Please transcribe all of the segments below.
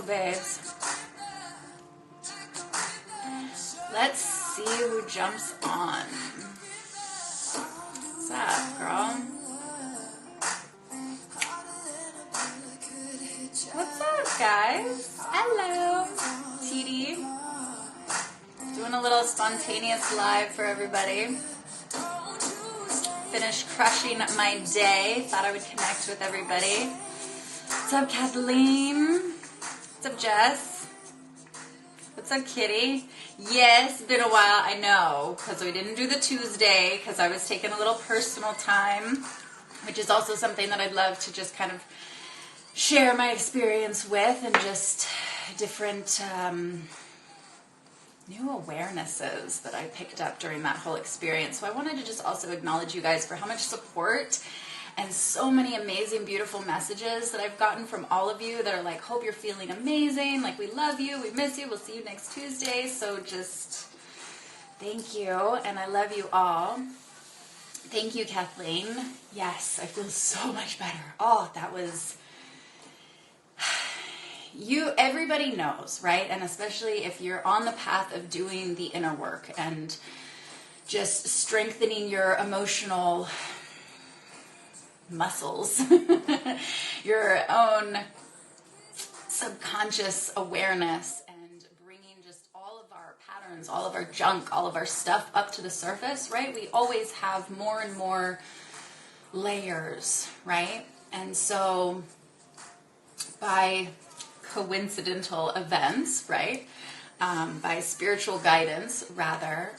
babes. Let's see who jumps on. What's up, girl? What's up, guys? Hello. TD. Doing a little spontaneous live for everybody. Finished crushing my day. Thought I would connect with everybody. What's up, Kathleen? What's up, Jess? What's up, Kitty? Yes, been a while, I know, because we didn't do the Tuesday, because I was taking a little personal time, which is also something that I'd love to just kind of share my experience with, and just different new awarenesses that I picked up during that whole experience. So I wanted to just also acknowledge you guys for how much support and so many amazing, beautiful messages that I've gotten from all of you that are like, hope you're feeling amazing, like we love you, we miss you, we'll see you next Tuesday. So just thank you, and I love you all. Thank you, Kathleen. Yes, I feel so much better. Oh, that was... Everybody knows, right? And especially if you're on the path of doing the inner work and just strengthening your emotional muscles, your own subconscious awareness, and bringing just all of our patterns, all of our junk, all of our stuff up to the surface, right? We always have more and more layers, right? And so by coincidental events, right? By spiritual guidance, rather,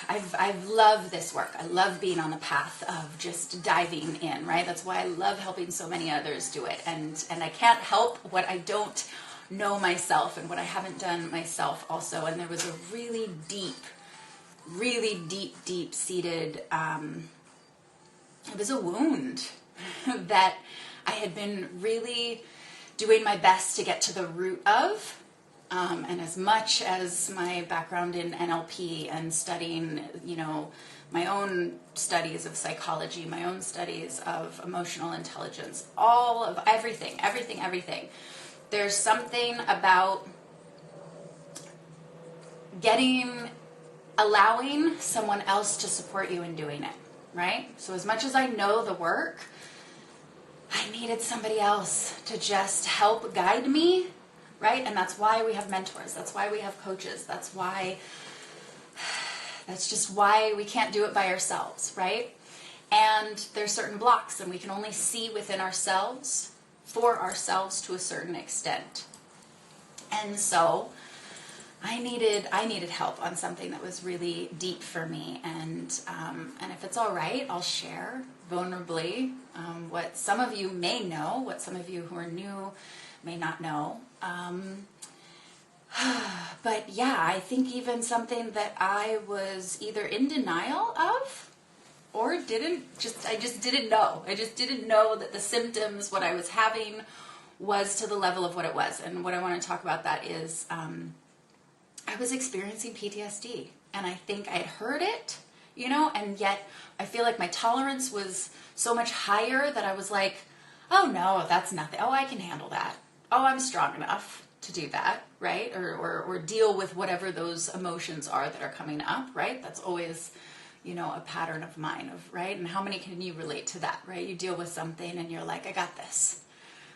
I've loved this work. I love being on the path of just diving in, right? That's why I love helping so many others do it. And I can't help what I don't know myself and what I haven't done myself also. And there was a really deep seated, it was a wound that I had been really doing my best to get to the root of. And as much as my background in NLP and studying, my own studies of psychology, my own studies of emotional intelligence, all of everything. There's something about allowing someone else to support you in doing it, right? So as much as I know the work, I needed somebody else to just help guide me, right? And that's why we have mentors. That's why we have coaches. That's just why we can't do it by ourselves, right? And there's certain blocks, and we can only see within ourselves, for ourselves to a certain extent. And so I needed help on something that was really deep for me. And if it's all right, I'll share vulnerably what some of you may know, what some of you who are new may not know. But yeah, I think even something that I was either in denial of or I just didn't know. I just didn't know that the symptoms, what I was having, was to the level of what it was. And what I want to talk about that is I was experiencing PTSD. And I think I had heard it, and yet I feel like my tolerance was so much higher that I was like, oh no, that's nothing. Oh, I can handle that. Oh, I'm strong enough to do that, right? Or deal with whatever those emotions are that are coming up, right? That's always, a pattern of mine, right? And how many can you relate to that, right? You deal with something and you're like, I got this.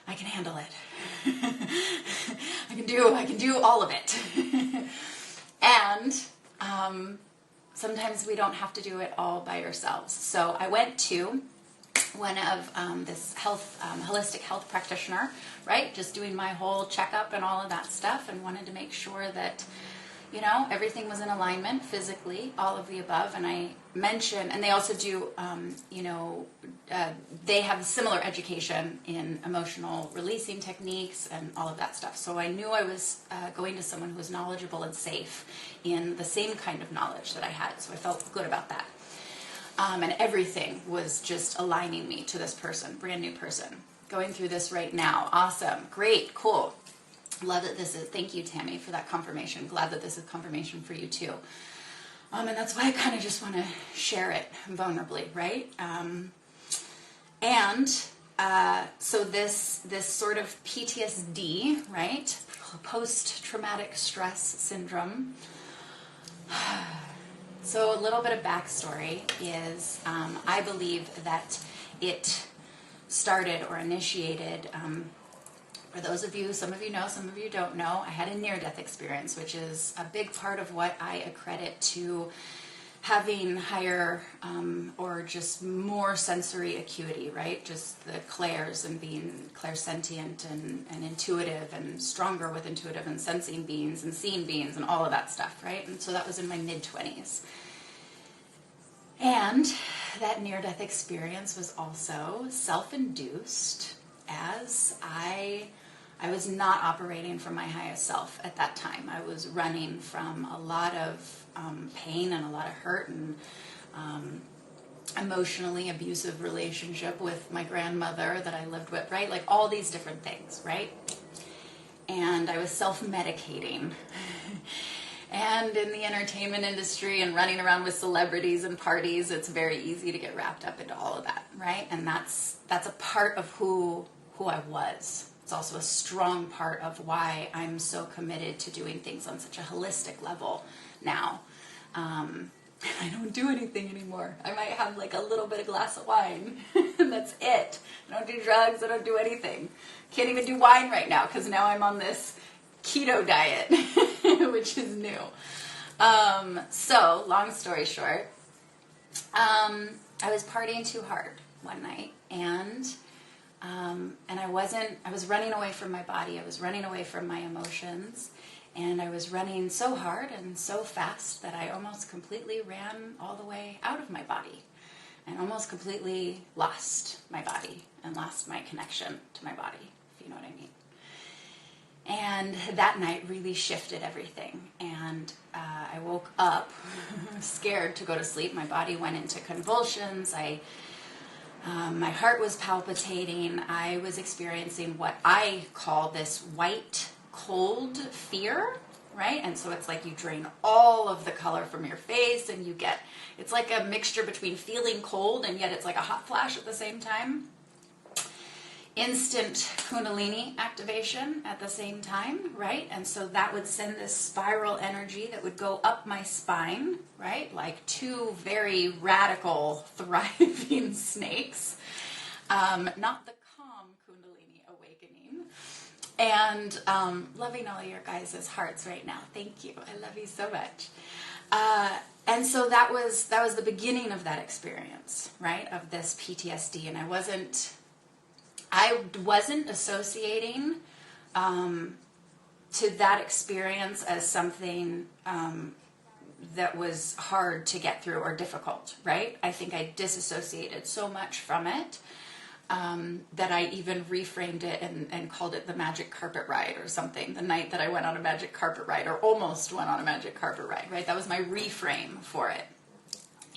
I can handle it. I can do all of it. And sometimes we don't have to do it all by ourselves. So I went to one of this holistic health practitioner, right? Just doing my whole checkup and all of that stuff, and wanted to make sure that, everything was in alignment physically, all of the above. And I mentioned, and they also do, they have similar education in emotional releasing techniques and all of that stuff. So I knew I was going to someone who was knowledgeable and safe in the same kind of knowledge that I had. So I felt good about that. And everything was just aligning me to this person, brand new person, going through this right now. Awesome. Great. Cool. Love that this is, thank you, Tammy, for that confirmation. Glad that this is confirmation for you too. And that's why I kind of just want to share it vulnerably, right? And so this sort of PTSD, right? Post-traumatic stress syndrome. So a little bit of backstory is I believe that it started or initiated, for those of you, some of you know, some of you don't know, I had a near-death experience, which is a big part of what I accredit to having higher or just more sensory acuity, right? Just the clairs and being clairsentient and intuitive and stronger with intuitive and sensing beings and seeing beings and all of that stuff, right? And so that was in my mid-20s. And that near-death experience was also self-induced, as I was not operating from my highest self at that time. I was running from a lot of pain and a lot of hurt and emotionally abusive relationship with my grandmother that I lived with, right? Like all these different things, right? And I was self-medicating. And in the entertainment industry and running around with celebrities and parties, it's very easy to get wrapped up into all of that, right? And that's a part of who I was. It's also a strong part of why I'm so committed to doing things on such a holistic level now. I don't do anything anymore. I might have like a little bit of glass of wine, and that's it. I don't do drugs. I don't do anything. Can't even do wine right now because now I'm on this keto diet, which is new. So, long story short, I was partying too hard one night, and I was running away from my body. I was running away from my emotions, and I was running so hard and so fast that I almost completely ran all the way out of my body and almost completely lost my body and lost my connection to my body, if you know what I mean. And that night really shifted everything. And I woke up scared to go to sleep. My body went into convulsions. My heart was palpitating. I was experiencing what I call this white cold fear, right? And so it's like you drain all of the color from your face and it's like a mixture between feeling cold and yet it's like a hot flash at the same time. Instant Kundalini activation at the same time, right? And so that would send this spiral energy that would go up my spine, right? Like two very radical, thriving snakes. Not the calm Kundalini awakening. And loving all your guys' hearts right now. Thank you. I love you so much. And so that was the beginning of that experience, right? Of this PTSD. And I wasn't associating to that experience as something that was hard to get through or difficult, right? I think I disassociated so much from it that I even reframed it and called it the magic carpet ride or something, the night that I went on a magic carpet ride or almost went on a magic carpet ride, right? That was my reframe for it.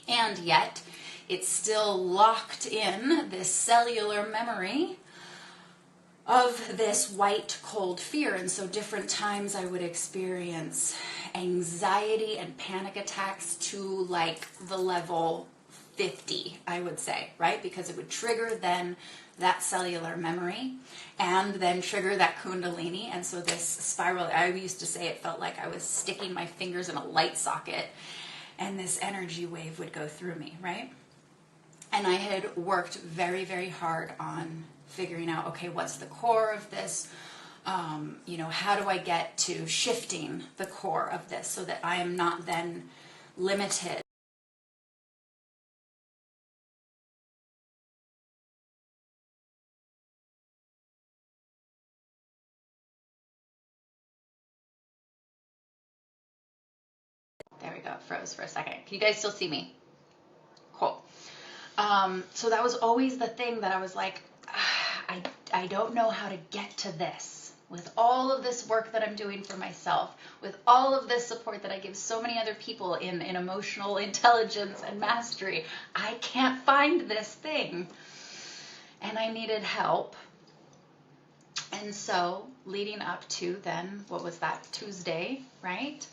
And yet, it's still locked in this cellular memory of this white, cold fear. And so different times I would experience anxiety and panic attacks to like the level 50, I would say, right? Because it would trigger then that cellular memory and then trigger that Kundalini. And so this spiral, I used to say it felt like I was sticking my fingers in a light socket and this energy wave would go through me, right? And I had worked very, very hard on figuring out, okay, what's the core of this? How do I get to shifting the core of this so that I am not then limited? There we go, it froze for a second. Can you guys still see me? Cool. So that was always the thing that I was like, I don't know how to get to this. With all of this work that I'm doing for myself, with all of this support that I give so many other people in emotional intelligence and mastery, I can't find this thing. And I needed help. And so leading up to then, what was that, Tuesday, right?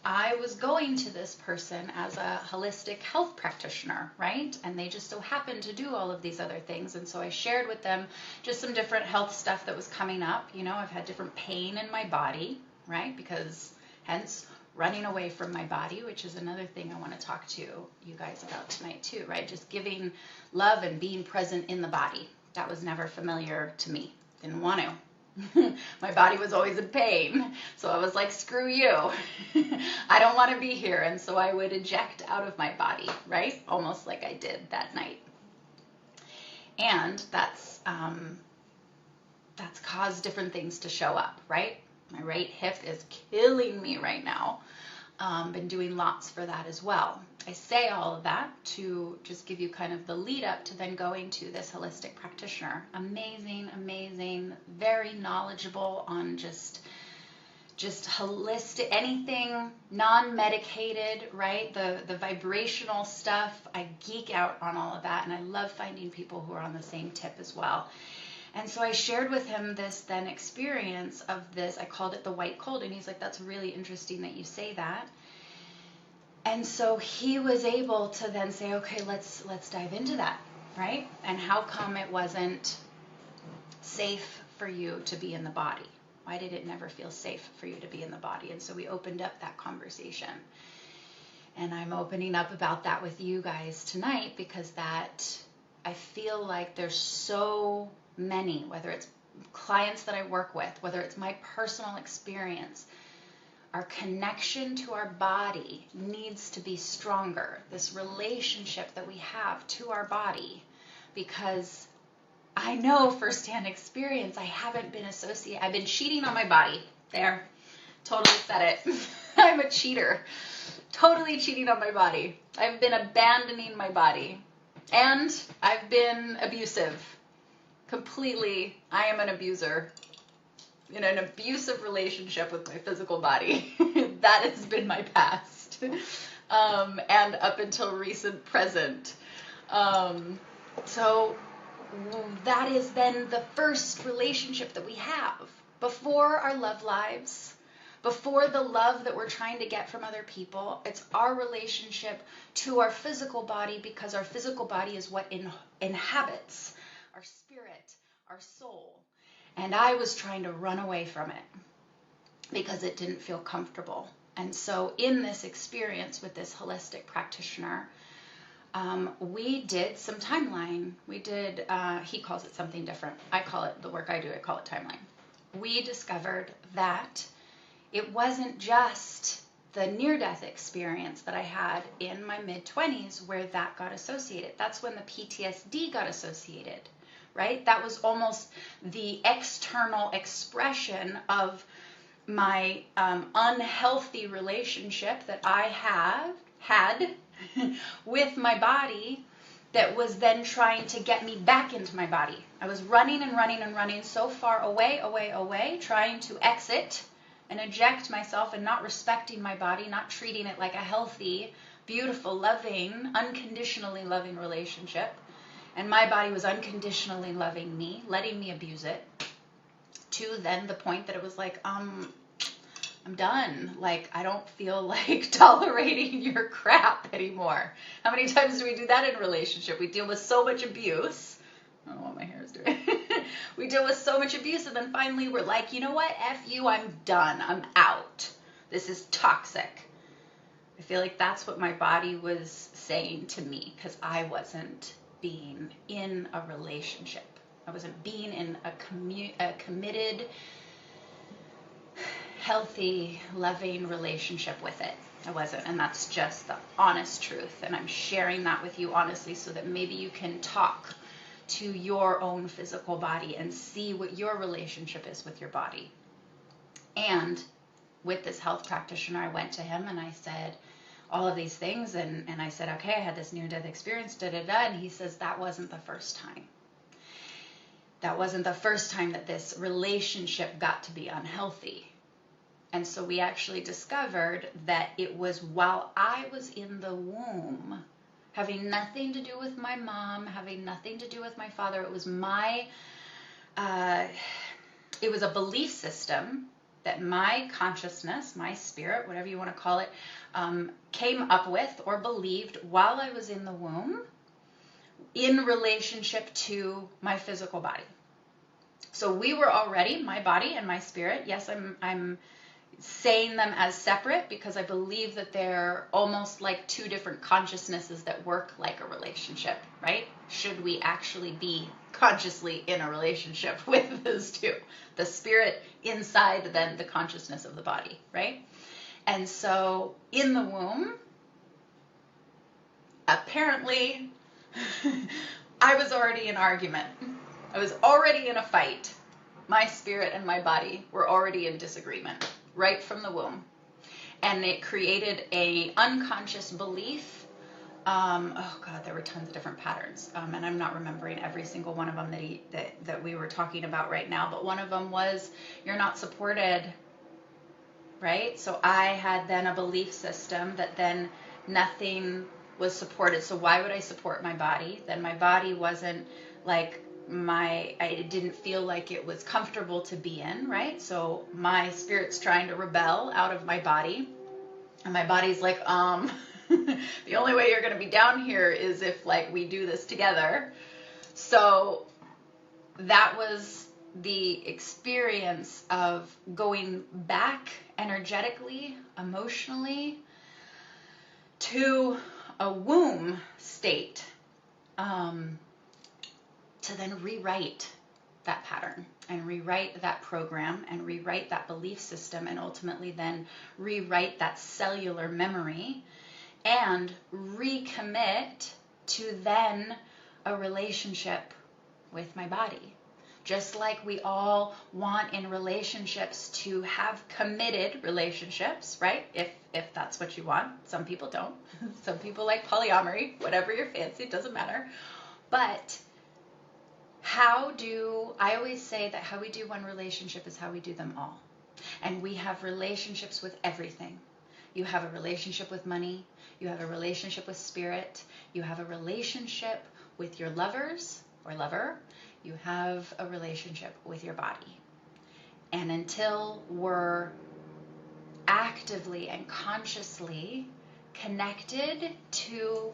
I was going to this person as a holistic health practitioner, right? And they just so happened to do all of these other things. And so I shared with them just some different health stuff that was coming up. You know, I've had different pain in my body, right? Because hence running away from my body, which is another thing I want to talk to you guys about tonight too, right? Just giving love and being present in the body. That was never familiar to me. Didn't want to. My body was always in pain. So I was like, screw you. I don't want to be here. And so I would eject out of my body, right? Almost like I did that night. And that's caused different things to show up, right? My right hip is killing me right now. Been doing lots for that as well. I say all of that to just give you kind of the lead up to then going to this holistic practitioner. Amazing, amazing, very knowledgeable on just holistic, anything non-medicated, right? The vibrational stuff. I geek out on all of that, and I love finding people who are on the same tip as well. And so I shared with him this then experience of this. I called it the white cold, and he's like, that's really interesting that you say that. And so he was able to then say, okay, let's dive into that, right? And how come it wasn't safe for you to be in the body? Why did it never feel safe for you to be in the body? And so we opened up that conversation. And I'm opening up about that with you guys tonight because that I feel like there's so many, whether it's clients that I work with, whether it's my personal experience, our connection to our body needs to be stronger. This relationship that we have to our body, because I know firsthand experience, I haven't been associated. I've been cheating on my body. There, totally said it. I'm a cheater. Totally cheating on my body. I've been abandoning my body. And I've been abusive. Completely, I am an abuser. In an abusive relationship with my physical body. That has been my past. And up until recent present. So that is then the first relationship that we have. Before our love lives, before the love that we're trying to get from other people, it's our relationship to our physical body, because our physical body is what inhabits our spirit, our soul. And I was trying to run away from it because it didn't feel comfortable. And so in this experience with this holistic practitioner, we did some timeline. We did, he calls it something different. I call it, the work I do, I call it timeline. We discovered that it wasn't just the near-death experience that I had in my mid-20s where that got associated. That's when the PTSD got associated. Right? That was almost the external expression of my unhealthy relationship that I had with my body that was then trying to get me back into my body. I was running and running and running so far away, trying to exit and eject myself and not respecting my body, not treating it like a healthy, beautiful, loving, unconditionally loving relationship. And my body was unconditionally loving me, letting me abuse it, to then the point that it was like, I'm done. Like, I don't feel like tolerating your crap anymore. How many times do we do that in a relationship? We deal with so much abuse. I don't know what my hair is doing. We deal with so much abuse, and then finally we're like, you know what? F you, I'm done. I'm out. This is toxic. I feel like that's what my body was saying to me, because I wasn't being in a relationship. I wasn't being in a committed, healthy, loving relationship with it. I wasn't, and that's just the honest truth. And I'm sharing that with you honestly so that maybe you can talk to your own physical body and see what your relationship is with your body. And with this health practitioner, I went to him and I said all of these things, and I said, okay, I had this near-death experience, and he says, that wasn't the first time. That wasn't the first time that this relationship got to be unhealthy. And so we actually discovered that it was while I was in the womb, having nothing to do with my mom, having nothing to do with my father. It was it was a belief system that my consciousness, my spirit, whatever you want to call it, came up with or believed while I was in the womb in relationship to my physical body. So we were already, my body and my spirit, yes, I'm saying them as separate because I believe that they're almost like two different consciousnesses that work like a relationship, right? Should we actually be consciously in a relationship with those two? The spirit inside, then the consciousness of the body, right? And so in the womb, apparently, I was already in argument. I was already in a fight. My spirit and my body were already in disagreement right from the womb. And it created a unconscious belief. Oh God, there were tons of different patterns. And I'm not remembering every single one of them that we were talking about right now. But one of them was, you're not supported, right? So I had then a belief system that then nothing was supported. So why would I support my body? Then my body wasn't like I didn't feel like it was comfortable to be in, right? So my spirit's trying to rebel out of my body, and my body's like, the only way you're going to be down here is if like we do this together. So that was the experience of going back energetically, emotionally to a womb state, to then rewrite that pattern and rewrite that program and rewrite that belief system and ultimately then rewrite that cellular memory and recommit to then a relationship with my body. Just like we all want in relationships to have committed relationships, right? If that's what you want. Some people don't. Some people like polyamory, whatever your fancy, it doesn't matter. But I always say that how we do one relationship is how we do them all. And we have relationships with everything. You have a relationship with money. You have a relationship with spirit. You have a relationship with your lovers or lover. You have a relationship with your body. And until we're actively and consciously connected to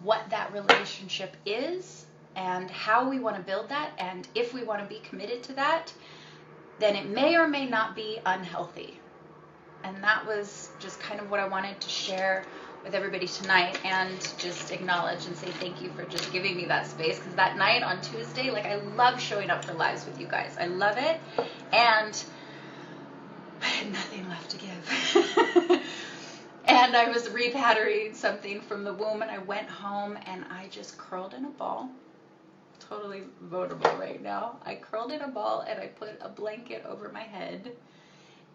what that relationship is and how we want to build that, and if we want to be committed to that, then it may or may not be unhealthy. And that was just kind of what I wanted to share with everybody tonight, and just acknowledge and say thank you for just giving me that space, because that night on Tuesday, like, I love showing up for lives with you guys. I love it, and I had nothing left to give. And I was repatterning something from the womb, and I went home and I just curled in a ball. Totally vulnerable right now. I curled in a ball and I put a blanket over my head,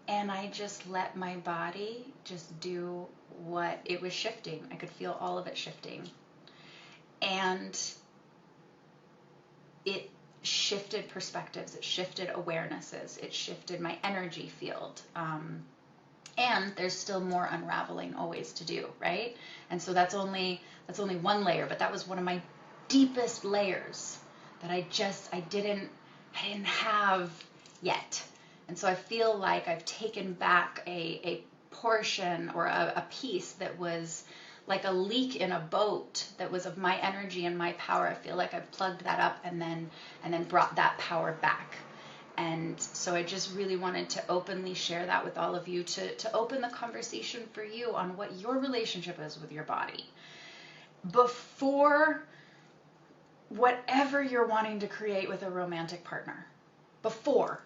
and I just let my body just do what it was shifting. I could feel all of it shifting. And it shifted perspectives. It shifted awarenesses. It shifted my energy field. And there's still more unraveling always to do, right? And so that's only one layer, but that was one of my deepest layers that I didn't have yet. And so I feel like I've taken back a portion or a piece that was like a leak in a boat that was of my energy and my power. I feel like I've plugged that up and then brought that power back. And so I just really wanted to openly share that with all of you, to open the conversation for you on what your relationship is with your body. Before whatever you're wanting to create with a romantic partner. Before.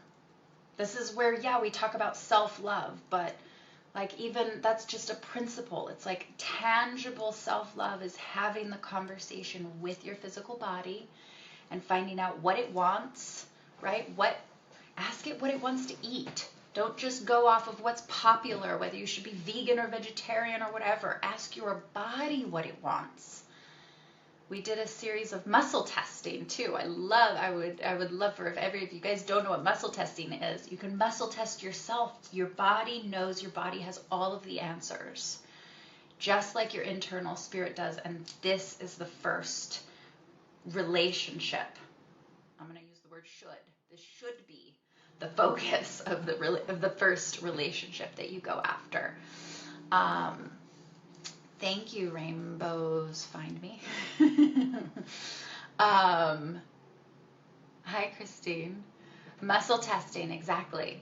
This is where, yeah, we talk about self-love, but like, even that's just a principle. It's like tangible self-love is having the conversation with your physical body and finding out what it wants, right? Ask it what it wants to eat. Don't just go off of what's popular, whether you should be vegan or vegetarian or whatever. Ask your body what it wants. We did a series of muscle testing too. I would love for, if every of you guys don't know what muscle testing is, you can muscle test yourself. Your body knows, your body has all of the answers, just like your internal spirit does. And this is the first relationship. I'm going to use the word should. This should be the focus of the first relationship that you go after. Thank you, rainbows find me. Hi, Christine. Muscle testing, exactly.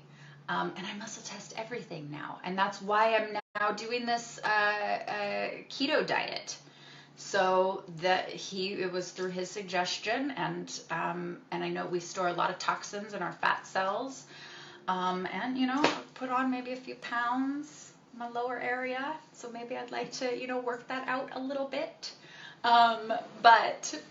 And I muscle test everything now, and that's why I'm now doing this keto diet. So it was through his suggestion, and I know we store a lot of toxins in our fat cells, and I've put on maybe a few pounds in my lower area, so maybe I'd like to work that out a little bit. But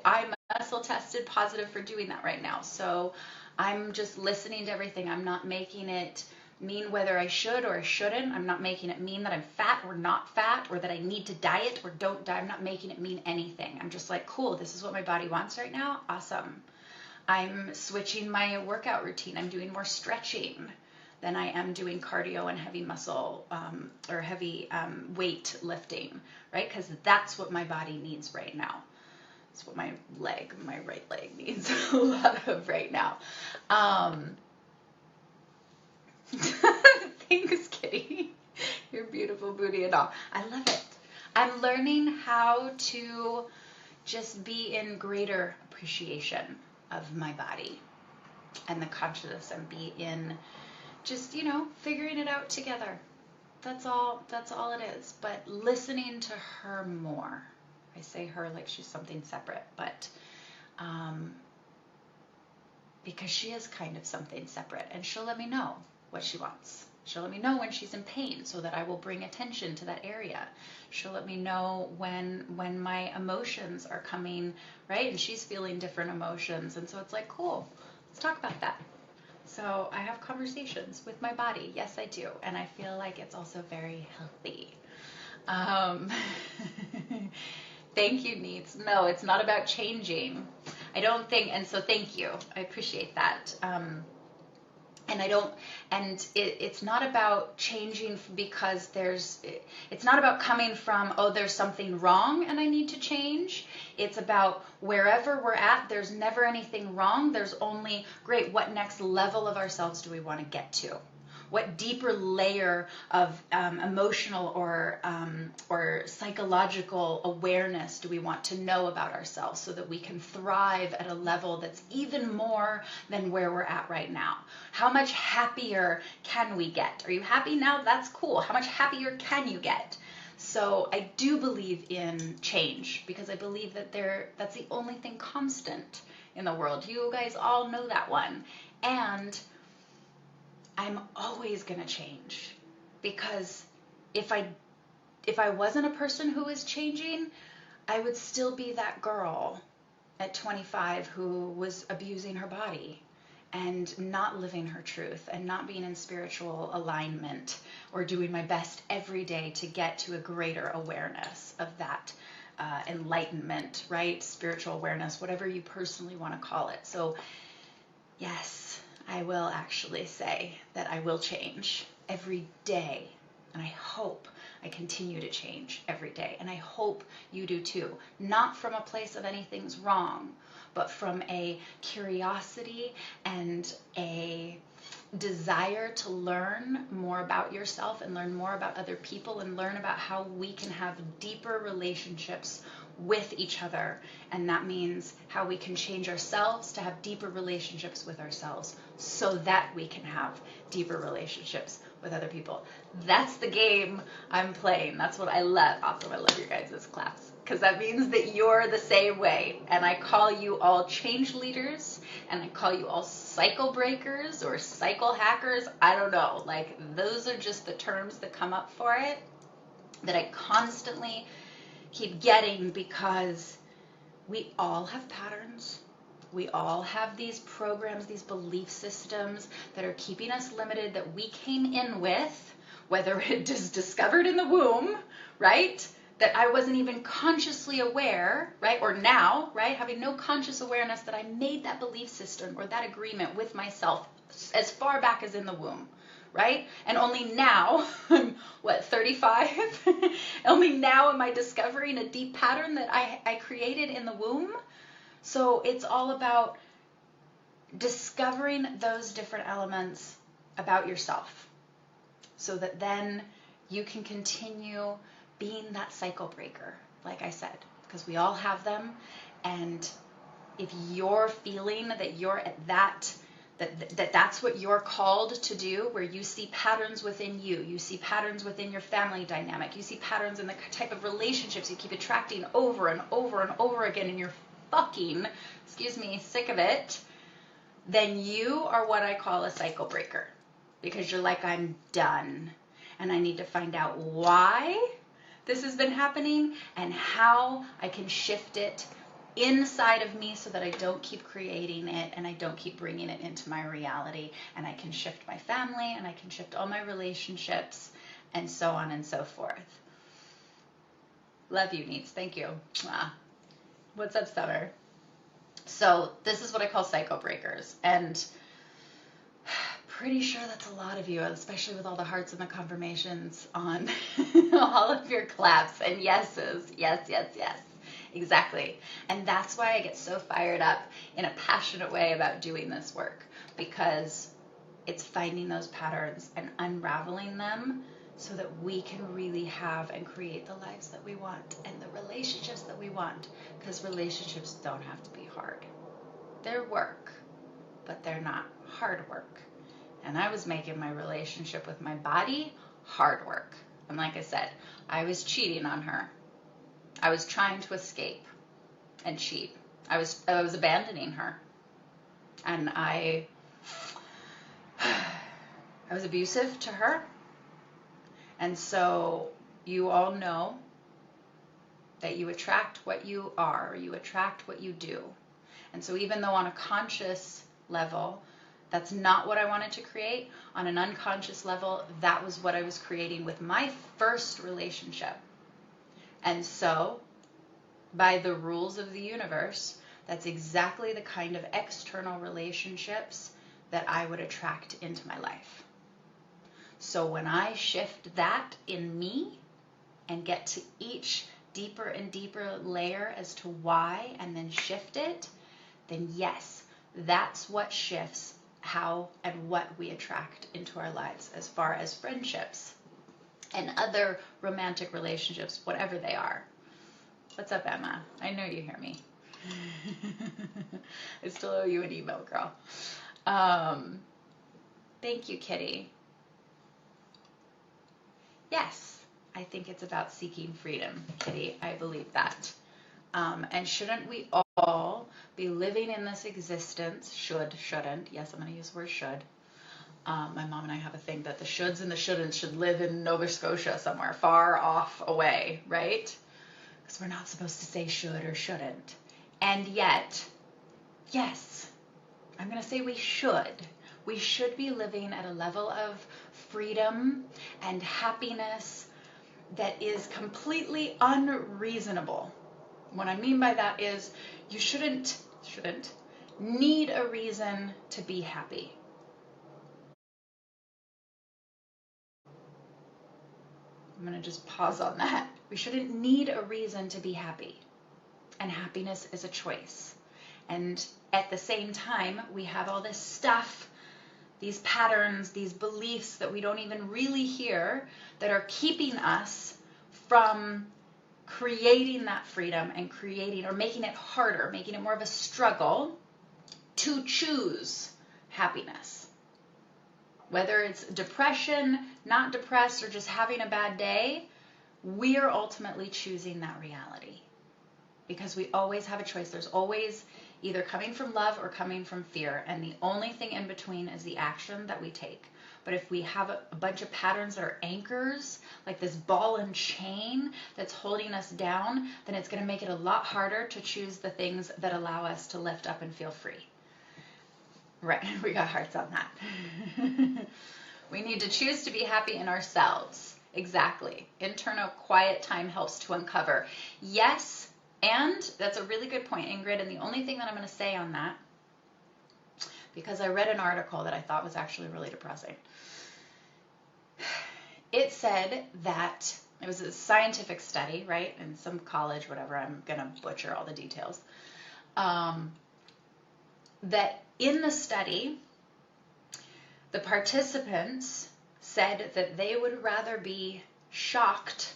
I'm muscle tested positive for doing that right now, so I'm just listening to everything. I'm not making it mean whether I should or I shouldn't. I'm not making it mean that I'm fat or not fat, or that I need to diet or don't diet. I'm not making it mean anything. I'm just like, cool, this is what my body wants right now. Awesome. I'm switching my workout routine. I'm doing more stretching than I am doing cardio and heavy muscle or heavy weight lifting, right? Because that's what my body needs right now. That's what my right leg needs a lot of right now. Thanks, Kitty. Your beautiful booty and all. I love it. I'm learning how to just be in greater appreciation of my body and the consciousness, and be in just, figuring it out together. That's all it is. But listening to her more. I say her like she's something separate, but because she is kind of something separate, and she'll let me know what she wants. She'll let me know when she's in pain, so that I will bring attention to that area. She'll let me know when my emotions are coming, right? And she's feeling different emotions, and so it's like, cool, let's talk about that. So I have conversations with my body. Yes, I do, and I feel like it's also very healthy. Thank you, Needs. No, it's not about changing. I don't think, and so thank you. I appreciate that. It's not about changing because it's not about coming from, there's something wrong and I need to change. It's about wherever we're at, there's never anything wrong. There's only, great, what next level of ourselves do we want to get to? What deeper layer of emotional or psychological awareness do we want to know about ourselves, so that we can thrive at a level that's even more than where we're at right now? How much happier can we get? Are you happy now? That's cool. How much happier can you get? So I do believe in change, because I believe that that's the only thing constant in the world. You guys all know that one. And I'm always going to change, because if I wasn't a person who was changing, I would still be that girl at 25 who was abusing her body and not living her truth and not being in spiritual alignment, or doing my best every day to get to a greater awareness of that enlightenment, right? Spiritual awareness, whatever you personally want to call it. So yes, I will actually say that I will change every day, and I hope I continue to change every day, and I hope you do too. Not from a place of anything's wrong, but from a curiosity and a desire to learn more about yourself and learn more about other people and learn about how we can have deeper relationships with each other. And that means how we can change ourselves to have deeper relationships with ourselves, so that we can have deeper relationships with other people. That's the game I'm playing. That's what I love. Also, I love your guys' class, because that means that you're the same way. And I call you all change leaders, and I call you all cycle breakers or cycle hackers. I don't know. Like, those are just the terms that come up for it, that I constantly keep getting, because we all have patterns. We all have these programs, these belief systems that are keeping us limited, that we came in with, whether it is discovered in the womb, right? That I wasn't even consciously aware, right? Or now, right? Having no conscious awareness that I made that belief system or that agreement with myself as far back as in the womb. Right? And only now, I'm 35? Only now am I discovering a deep pattern that I created in the womb. So it's all about discovering those different elements about yourself so that then you can continue being that cycle breaker, like I said, because we all have them. And if you're feeling that you're at that's what you're called to do, where you see patterns within you see patterns within your family dynamic, you see patterns in the type of relationships you keep attracting over and over and over again, and you're fucking, excuse me, sick of it, then you are what I call a cycle breaker, because you're like, I'm done, and I need to find out why this has been happening and how I can shift it inside of me so that I don't keep creating it and I don't keep bringing it into my reality, and I can shift my family and I can shift all my relationships and so on and so forth. Love you, Neats. Thank you. What's up, Summer? So this is what I call cycle breakers, and pretty sure that's a lot of you, especially with all the hearts and the confirmations on all of your claps and yeses. Yes, yes, yes. Exactly. And that's why I get so fired up in a passionate way about doing this work, because it's finding those patterns and unraveling them so that we can really have and create the lives that we want and the relationships that we want, because relationships don't have to be hard. They're work, but they're not hard work. And I was making my relationship with my body hard work. And like I said, I was cheating on her. I was trying to escape and cheat. I was abandoning her. And I was abusive to her. And so you all know that you attract what you are, you attract what you do. And so even though on a conscious level, that's not what I wanted to create, on an unconscious level, that was what I was creating with my first relationship. And so, by the rules of the universe, that's exactly the kind of external relationships that I would attract into my life. So when I shift that in me and get to each deeper and deeper layer as to why, and then shift it, then yes, that's what shifts how and what we attract into our lives as far as friendships and other romantic relationships, whatever they are. What's up, Emma? I know you hear me. I still owe you an email, girl. Thank you, Kitty. Yes, I think it's about seeking freedom, Kitty. I believe that. And shouldn't we all be living in this existence? Shouldn't. Yes, I'm going to use the word should. My mom and I have a thing that the shoulds and the shouldn'ts should live in Nova Scotia somewhere far off away, right? Because we're not supposed to say should or shouldn't. And yet, yes, I'm going to say we should. We should be living at a level of freedom and happiness that is completely unreasonable. What I mean by that is you shouldn't need a reason to be happy. I'm going to just pause on that. We shouldn't need a reason to be happy. And happiness is a choice. And at the same time, we have all this stuff, these patterns, these beliefs that we don't even really hear, that are keeping us from creating that freedom and creating, or making it harder, making it more of a struggle to choose happiness. Whether it's depression, not depressed, or just having a bad day, we're ultimately choosing that reality. Because we always have a choice. There's always either coming from love or coming from fear. And the only thing in between is the action that we take. But if we have a bunch of patterns that are anchors, like this ball and chain that's holding us down, then it's going to make it a lot harder to choose the things that allow us to lift up and feel free. Right, we got hearts on that. We need to choose to be happy in ourselves. Exactly. Internal quiet time helps to uncover. Yes, and that's a really good point, Ingrid. And the only thing that I'm going to say on that, because I read an article that I thought was actually really depressing. It said that it was a scientific study, right, in some college, whatever. I'm going to butcher all the details. that in the study, the participants said that they would rather be shocked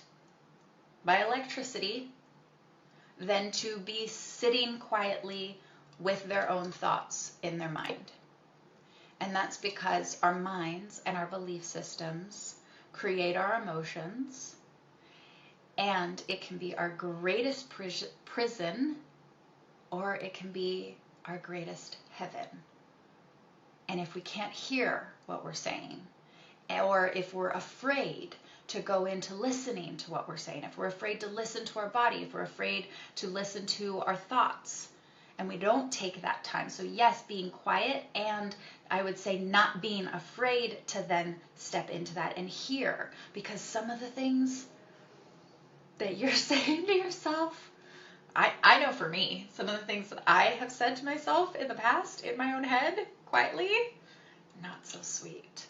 by electricity than to be sitting quietly with their own thoughts in their mind. And that's because our minds and our belief systems create our emotions, and it can be our greatest prison, or it can be our greatest heaven. And if we can't hear what we're saying, or if we're afraid to go into listening to what we're saying, if we're afraid to listen to our body, if we're afraid to listen to our thoughts, and we don't take that time. So yes, being quiet, and I would say not being afraid to then step into that and hear, because some of the things that you're saying to yourself, I know for me, some of the things that I have said to myself in the past in my own head, quietly, not so sweet.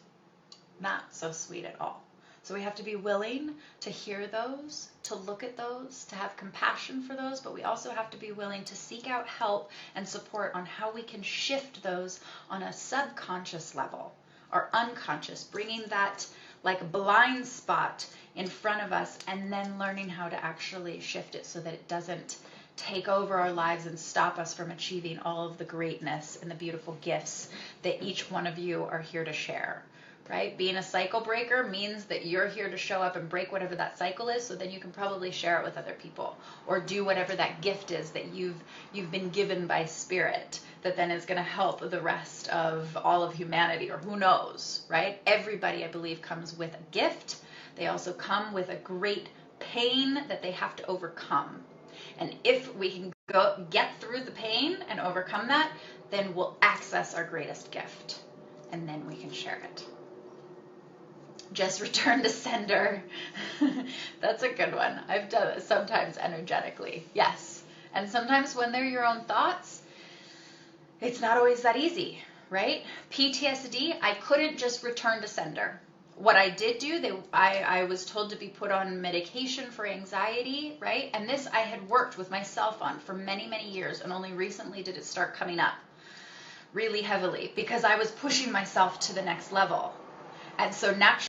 Not so sweet at all. So we have to be willing to hear those, to look at those, to have compassion for those, but we also have to be willing to seek out help and support on how we can shift those on a subconscious level or unconscious, bringing that like blind spot in front of us and then learning how to actually shift it so that it doesn't take over our lives and stop us from achieving all of the greatness and the beautiful gifts that each one of you are here to share. Right? Being a cycle breaker means that you're here to show up and break whatever that cycle is, so then you can probably share it with other people, or do whatever that gift is that you've been given by spirit that then is going to help the rest of all of humanity, or who knows, right? Everybody, I believe, comes with a gift. They also come with a great pain that they have to overcome. And if we can get through the pain and overcome that, then we'll access our greatest gift, and then we can share it. Just return to sender. That's a good one. I've done it sometimes energetically. Yes. And sometimes when they're your own thoughts, it's not always that easy, right? PTSD, I couldn't just return to sender. What I did do, I was told to be put on medication for anxiety, right? And this I had worked with myself on for many, many years, and only recently did it start coming up really heavily because I was pushing myself to the next level. And so naturally,